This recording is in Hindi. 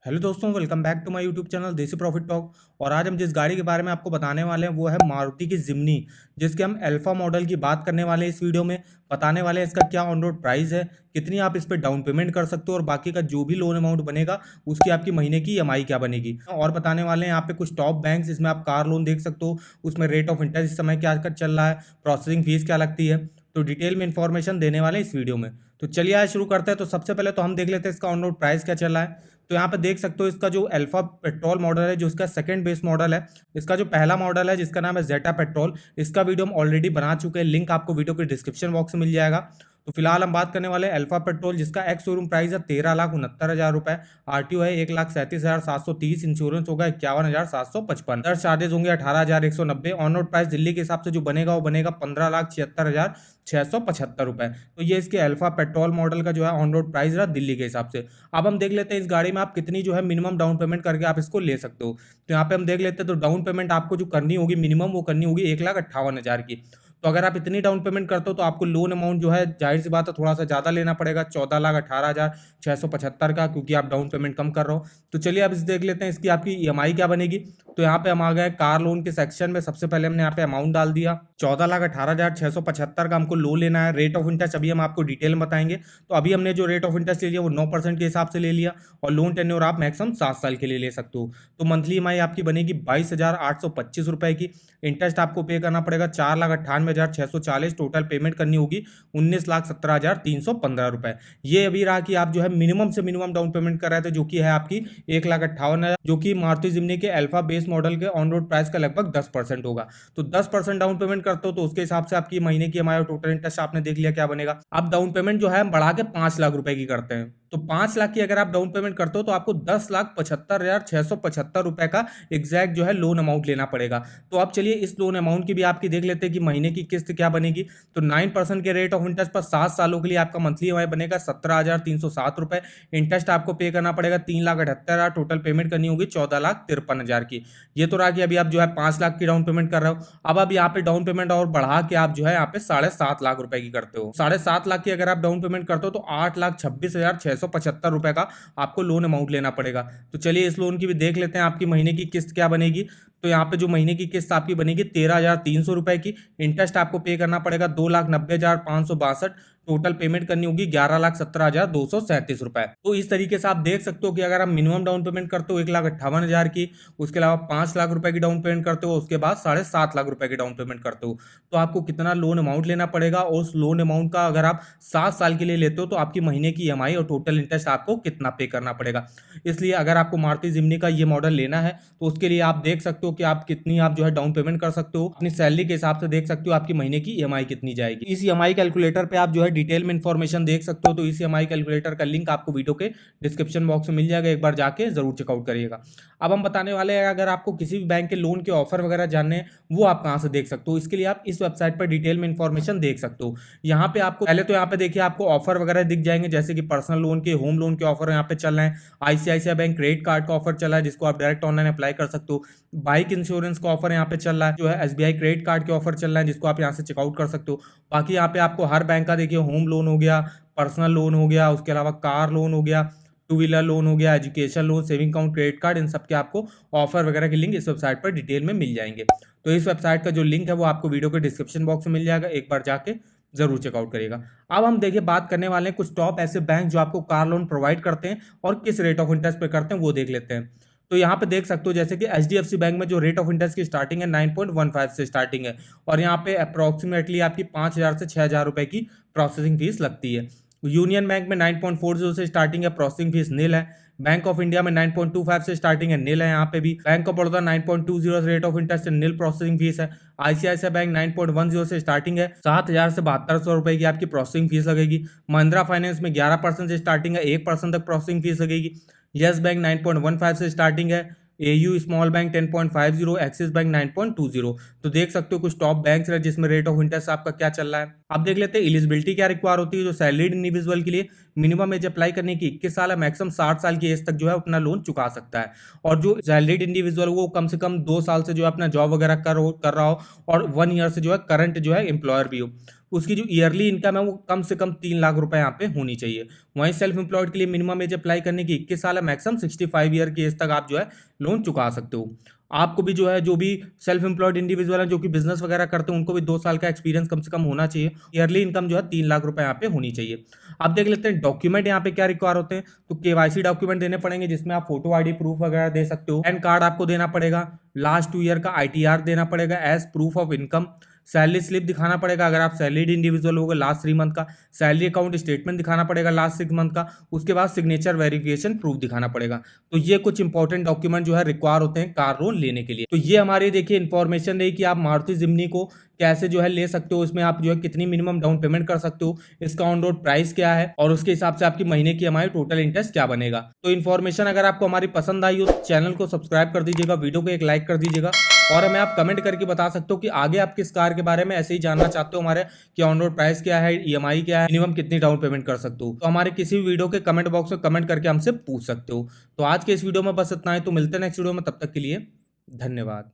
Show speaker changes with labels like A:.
A: हेलो दोस्तों, welcome back to my YouTube channel Desi Profit Talk. और आज हम जिस गाड़ी के बारे में आपको बताने वाले हैं वो है मारुति की जिम्नी, जिसके हम अल्फा मॉडल की बात करने वाले हैं। इस वीडियो में बताने वाले हैं इसका क्या ऑन रोड प्राइस है, कितनी आप इस पर डाउन पेमेंट कर सकते हो और बाकी का जो भी लोन अमाउंट बनेगा उसकी आपकी महीने की ईएमआई क्या बनेगी। और बताने वाले हैं यहाँ पे कुछ टॉप बैंक्स जिसमें आप कार लोन देख सकते हो, उसमें रेट ऑफ इंटरेस्ट इस समय क्या चल रहा है, प्रोसेसिंग फीस क्या लगती है, तो डिटेल में इंफॉर्मेशन देने वाले हैं इस वीडियो में। तो चलिए आज शुरू करते हैं। तो सबसे पहले तो हम देख लेते हैं इसका ऑन रोड प्राइस क्या चल रहा है। तो यहाँ पे देख सकते हो इसका जो अल्फा पेट्रोल मॉडल है, जो इसका सेकंड बेस मॉडल है, इसका जो पहला मॉडल है जिसका नाम है जेटा पेट्रोल, इसका वीडियो हम ऑलरेडी बना चुके हैं, लिंक आपको वीडियो के डिस्क्रिप्शन बॉक्स में मिल जाएगा। तो फिलहाल हम बात करने वाले हैं अल्फा पेट्रोल, जिसका एक्स शोरूम प्राइस है 13,69,000 रुपए, आरटीओ है 1,37,730, इंश्योरेंस होगा 51,755, दर चार्जेस होंगे 18,190। ऑन रोड प्राइस दिल्ली के हिसाब से जो बनेगा वो बनेगा 15,76,675 रुपए। तो ये इसके अल्फा पेट्रोल मॉडल का जो है ऑन रोड प्राइस रहा दिल्ली के हिसाब से। अब हम देख लेते हैं इस गाड़ी में आप कितनी जो है मिनिमम डाउन पेमेंट करके आप इसको ले सकते हो। तो यहाँ पे हम देख लेते हैं, तो डाउन पेमेंट आपको जो करनी होगी मिनिमम, वो करनी होगी 1,58,000 की। तो अगर आप इतनी डाउन पेमेंट करते हो तो आपको लोन अमाउंट जो है जाहिर सी बात है थोड़ा सा ज़्यादा लेना पड़ेगा, 14,18,675 का, क्योंकि आप डाउन पेमेंट कम कर रहे हो। तो चलिए अब इस देख लेते हैं इसकी आपकी ईएमआई क्या बनेगी। तो यहाँ पे हम आ गए कार लोन के सेक्शन में। सबसे पहले हमने यहाँ पे अमाउंट डाल दिया 14,18,675 का हमको लोन लेना है। रेट ऑफ इंटरेस्ट अभी हम आपको डिटेल में बताएंगे। तो अभी हमने जो रेट ऑफ इंटरेस्ट ले लिया वो 9% के हिसाब से ले लिया, और लोन टेन्योर आप मैक्सिमम 7 साल के लिए ले सकते हो। तो मंथली ईएमआई आपकी बनेगी 22,825 रुपए की। इंटरेस्ट आपको पे करना पड़ेगा 4,98,640। टोटल पेमेंट करनी होगी 19,17,315 रुपए। ये अभी रहा कि आप जो है मिनिमम से मिनिमम डाउन पेमेंट कर रहे थे, जो कि है आपकी 1,58,000, जो कि मारुति जिम्नी के अल्फा बेस मॉडल के ऑन रोड प्राइस का लगभग 10% होगा। तो 10% डाउन पेमेंट करते हो तो उसके हिसाब से आपकी महीने की ईएमआई और टोटल इंटरेस्ट आपने देख लिया क्या बनेगा। अब डाउन पेमेंट जो है हम बढ़ा के 5 लाख रुपए की करते हैं। तो 5 लाख की अगर आप डाउन पेमेंट करते हो तो आपको 10,75,675 रुपए का एग्जैक्ट जो है लोन अमाउंट लेना पड़ेगा। तो अब चलिए इस लोन अमाउंट की भी आपकी देख लेते हैं कि महीने की किस्त क्या बनेगी। तो 9% के रेट ऑफ इंटरेस्ट पर 7 सालों के लिए आपका मंथली ईएमआई बनेगा 17,307 रुपए। इंटरेस्ट आपको पे करना पड़ेगा 3,78,000। टोटल पेमेंट करनी होगी 14,53,000 की। ये तो रहा कि अभी आप जो है 5 लाख की डाउन पेमेंट कर रहे हो। अब यहाँ पे डाउन पेमेंट और बढ़ा के आप जो है यहाँ पे 7.5 लाख रुपए की करते हो। 7.5 लाख की अगर आप डाउन पेमेंट करते हो तो 8,26,675 रुपए का आपको लोन अमाउंट लेना पड़ेगा। तो चलिए इस लोन की भी देख लेते हैं आपकी महीने की किस्त क्या बनेगी। तो यहाँ पे जो महीने की किस्त आपकी बनेगी 13,300 रुपए की। इंटरेस्ट आपको पे करना पड़ेगा 2,90,562। टोटल पेमेंट करनी होगी 11,17,237 रुपए। तो इस तरीके से आप देख सकते हो कि अगर आप मिनिमम डाउन पेमेंट करते हो 1,58,000 की, उसके अलावा 5 लाख रुपए की डाउन पेमेंट करते हो, उसके बाद 7.5 लाख रुपए की डाउन पेमेंट करते हो, तो आपको कितना लोन अमाउंट लेना पड़ेगा। और उस लोन अमाउंट का अगर आप 7 साल के लिए लेते हो तो आपकी महीने की ईएमआई और टोटल इंटरेस्ट आपको कितना पे करना पड़ेगा। इसलिए अगर आपको मारुति जिम्नी का ये मॉडल लेना है तो उसके लिए आप देख सकते हो कि आप कितनी आप जो है डाउन पेमेंट कर सकते हो। अपनी सैलरी के हिसाब से देख सकते हो आपकी महीने की ईएमआई कितनी जाएगी। इस ईएमआई कैलकुलेटर पे आप जो है डिटेल में इंफॉर्मेशन देख सकते हो। तो इस ईएमआई कैलकुलेटर का लिंक आपको वीडियो के डिस्क्रिप्शन बॉक्स में मिल जाएगा, एक बार जाके जरूर चेकआउट करिएगा। अब हम बताने वाले हैं अगर आपको किसी भी बैंक के लोन के ऑफर वगैरह जानने हैं वो आप कहां से देख सकते हो। इसके लिए आप इस वेबसाइट पर डिटेल में इंफॉर्मेशन देख सकते हो। यहाँ पे आपको पहले तो यहाँ पे देखिए आपको ऑफर वगैरह दिख जाएंगे, जैसे कि पर्सनल लोन के, होम लोन के ऑफर यहाँ पे चल रहे हैं। आईसीआईसीआई बैंक क्रेडिट कार्ड का ऑफर चला है जिसको आप डायरेक्ट ऑनलाइन अप्लाई कर सकते हो। बाइक इंश्योरेंस का ऑफर यहाँ पे चल रहा है, जो है एसबीआई क्रेडिट कार्ड के ऑफर चल रहा है जिसको आप यहाँ से चेकआउट कर सकते हो। बाकी यहाँ पे आपको हर बैंक का देखिए होम लोन हो गया, पर्सनल लोन हो गया, उसके अलावा कार लोन हो गया, टू व्हीलर लोन हो गया, education loan, saving account, credit card, इन सब के आपको ऑफर वगैरह के लिंक इस वेबसाइट पर डिटेल में मिल जाएंगे। तो इस वेबसाइट का जो लिंक है वो आपको वीडियो के डिस्क्रिप्शन बॉक्स में मिल जाएगा, एक बार जाके जरूर चेकआउट करिएगा। अब हम देखिए बात करने वाले हैं कुछ टॉप ऐसे बैंक जो आपको कार लोन प्रोवाइड करते हैं और किस रेट ऑफ इंटरेस्ट पे करते हैं वो देख लेते हैं। तो यहाँ पे देख सकते हो जैसे कि एचडीएफसी बैंक में जो रेट ऑफ इंटरेस्ट की स्टार्टिंग है 9.15 से स्टार्टिंग है, और यहाँ पे अप्रोक्सीमेटली आपकी 5,000 से 6,000 रुपए की प्रोसेसिंग फीस लगती है। यूनियन बैंक में 9.40 से स्टार्टिंग है, प्रोसेसिंग फीस नील है। बैंक ऑफ इंडिया में 9.25 से स्टार्टिंग है, नील है यहाँ पे भी। Bank of Baroda 9.20 rate of interest है, नील प्रोसेसिंग फीस है। आईसीआईसीआई बैंक 9.10 से स्टार्टिंग है, 7,000 से 7,200 रुपए की आपकी प्रोसेसिंग फीस लगेगी। महिंद्रा फाइनेंस में 11% से स्टार्टिंग है, 1% तक प्रोसेसिंग फीस लगेगी। यस बैंक 9.15 से स्टार्टिंग है, AU small bank 10.50, axis bank 9.20। तो देख सकते हो कुछ टॉप बैंक्स है जिसमें रेट ऑफ इंटरेस्ट आपका क्या चल रहा है। अब देख लेते हैं एलिजिबिलिटी क्या रिक्वायर होती है। जो सैलरीड इंडिविजुअल के लिए मिनिमम एज अप्लाई करने की 21 साल है, मैक्सिमम 60 साल की एज तक जो है अपना लोन चुका सकता है। और जो सैलरीड इंडिविजुअल वो कम से कम 2 साल से जो है अपना जॉब वगैरह कर रहा हो और 1 ईयर से जो है करंट जो है एम्प्लॉयर भी हो। उसकी जो ईयरली इनकम है वो कम से कम 3 लाख रुपए यहाँ पे होनी चाहिए। वहीं सेल्फ एम्प्लॉयड के लिए मिनिमम एज अप्लाई करने की 21 साल है, मैक्सिमम 65 ईयर की एज तक आप जो है लोन चुका सकते हो। आपको भी जो है, जो भी सेल्फ एम्प्लॉयड इंडिविजुअल है जो कि बिजनेस वगैरह करते हैं, उनको भी 2 साल का एक्सपीरियंस कम से कम होना चाहिए। ईयरली इनकम जो है 3 लाख रुपए यहाँ पे होनी चाहिए। अब देख लेते हैं डॉक्यूमेंट यहाँ पे क्या रिक्वायर होते हैं। तो केवाईसी डॉक्यूमेंट देने पड़ेंगे, जिसमें आप फोटो आईडी प्रूफ वगैरह दे सकते हो। पैन कार्ड आपको देना पड़ेगा, लास्ट 2 ईयर का ITR देना पड़ेगा as proof of income. Salary slip दिखाना पड़ेगा अगर आप सैलरीड इंडिविजुअल होगा, लास्ट 3 मंथ का। सैलरी अकाउंट स्टेटमेंट दिखाना पड़ेगा लास्ट 6 मंथ का। उसके बाद सिग्नेचर वेरिफिकेशन प्रूफ दिखाना पड़ेगा। तो ये कुछ इंपॉर्टेंट डॉक्यूमेंट जो है रिक्वायर होते हैं कार लोन लेने के लिए। तो ये हमारी देखिए इन्फॉर्मेशन रही कि आप मारुति जिम्नी को कैसे जो है ले सकते हो, इसमें आप जो है कितनी मिनिमम डाउन पेमेंट कर सकते हो, इसका ऑन रोड प्राइस क्या है, और उसके हिसाब से आपकी महीने की EMI टोटल इंटरेस्ट क्या बनेगा। तो इन्फॉर्मेशन अगर आपको हमारी पसंद आई हो तो चैनल को सब्सक्राइब कर दीजिएगा, वीडियो को एक लाइक कर दीजिएगा, और हमें आप कमेंट करके बता सकते हो कि आगे आप किस कार के बारे में ऐसे ही जानना चाहते हो हमारे, कि ऑन रोड प्राइस क्या है, EMI क्या है, मिनिमम कितनी डाउन पेमेंट कर सकते हो। तो हमारे किसी भी वीडियो के कमेंट बॉक्स में कमेंट करके हमसे पूछ सकते हो। तो आज के इस वीडियो में बस इतना ही, तो मिलते हैं नेक्स्ट वीडियो में, तब तक के लिए धन्यवाद।